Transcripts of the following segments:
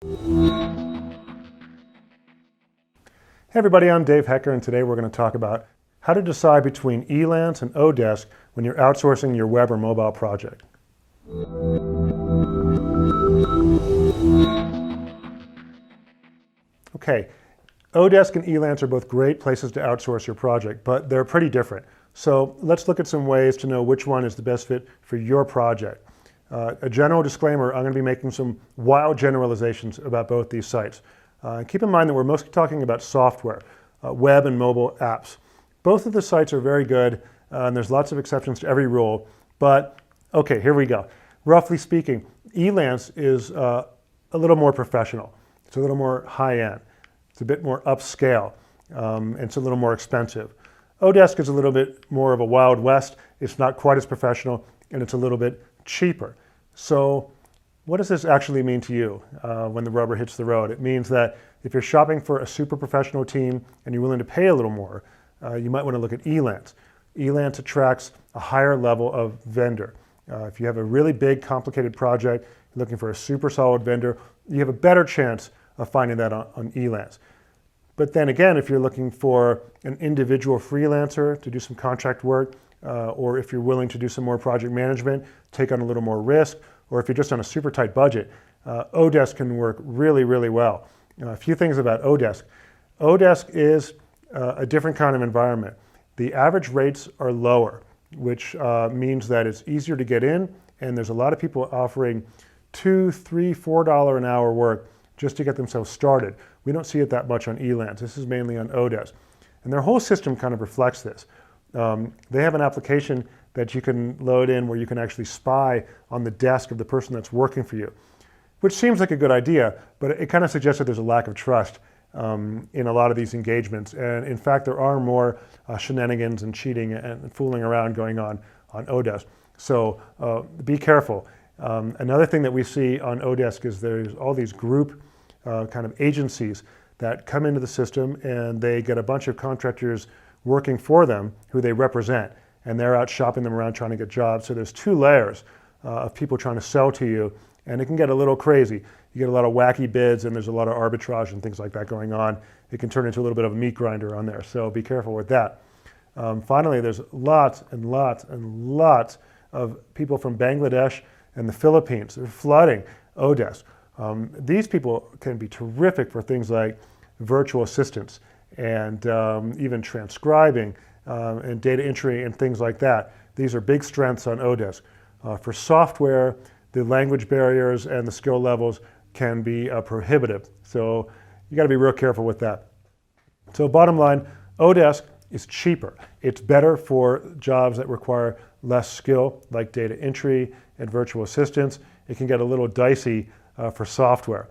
Hey everybody, I'm Dave Hecker, and today we're going to talk about how to decide between Elance and Odesk when you're outsourcing your web or mobile project. Okay, Odesk and Elance are both great places to outsource your project, but they're pretty different. So let's look at some ways to know which one is the best fit for your project. A general disclaimer, I'm going to be making some wild generalizations about both these sites. Keep in mind that we're mostly talking about software, web and mobile apps. Both of the sites are very good, and there's lots of exceptions to every rule, but okay, here we go. Roughly speaking, Elance is a little more professional. It's a little more high-end. It's a bit more upscale. It's a little more expensive. Odesk is a little bit more of a Wild West. It's not quite as professional, and it's a little bit cheaper. So what does this actually mean to you when the rubber hits the road? It means that if you're shopping for a super professional team and you're willing to pay a little more, you might want to look at Elance. Elance attracts a higher level of vendor. If you have a really big, complicated project, you're looking for a super solid vendor, you have a better chance of finding that on Elance. But then again, if you're looking for an individual freelancer to do some contract work, or if you're willing to do some more project management, take on a little more risk, or if you're just on a super tight budget, Odesk can work really, really well. A few things about Odesk. Odesk is a different kind of environment. The average rates are lower, which means that it's easier to get in, and there's a lot of people offering $2, $3, $4 an hour work just to get themselves started. We don't see it that much on Elance. This is mainly on Odesk. And their whole system kind of reflects this. They have an application that you can load in where you can actually spy on the desk of the person that's working for you, which seems like a good idea, but it kind of suggests that there's a lack of trust in a lot of these engagements. And in fact, there are more shenanigans and cheating and fooling around going on Odesk. So be careful. Another thing that we see on Odesk is there's all these group kind of agencies that come into the system, and they get a bunch of contractors working for them who they represent, and they're out shopping them around trying to get jobs. So there's two layers of people trying to sell to you, and it can get a little crazy. You get a lot of wacky bids, and there's a lot of arbitrage and things like that going on. It can turn into a little bit of a meat grinder on there, so be careful with that. Finally, there's lots and lots and lots of people from Bangladesh and the Philippines. They're flooding Odesk. These people can be terrific for things like virtual assistants and even transcribing and data entry and things like that. These are big strengths on Odesk. For software, the language barriers and the skill levels can be prohibitive. So you got to be real careful with that. So bottom line, Odesk is cheaper. It's better for jobs that require less skill, like data entry and virtual assistants. It can get a little dicey for software.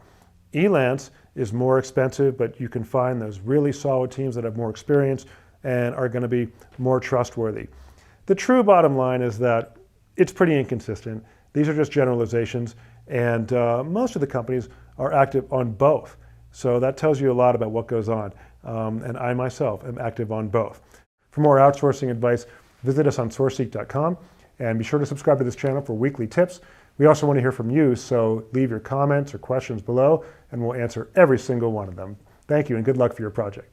Elance is more expensive, but you can find those really solid teams that have more experience and are going to be more trustworthy. The true bottom line is that it's pretty inconsistent. These are just generalizations, and most of the companies are active on both. So that tells you a lot about what goes on. And I myself am active on both. For more outsourcing advice, visit us on SourceSeek.com, and be sure to subscribe to this channel for weekly tips. We also want to hear from you, so leave your comments or questions below, and we'll answer every single one of them. Thank you, and good luck for your project.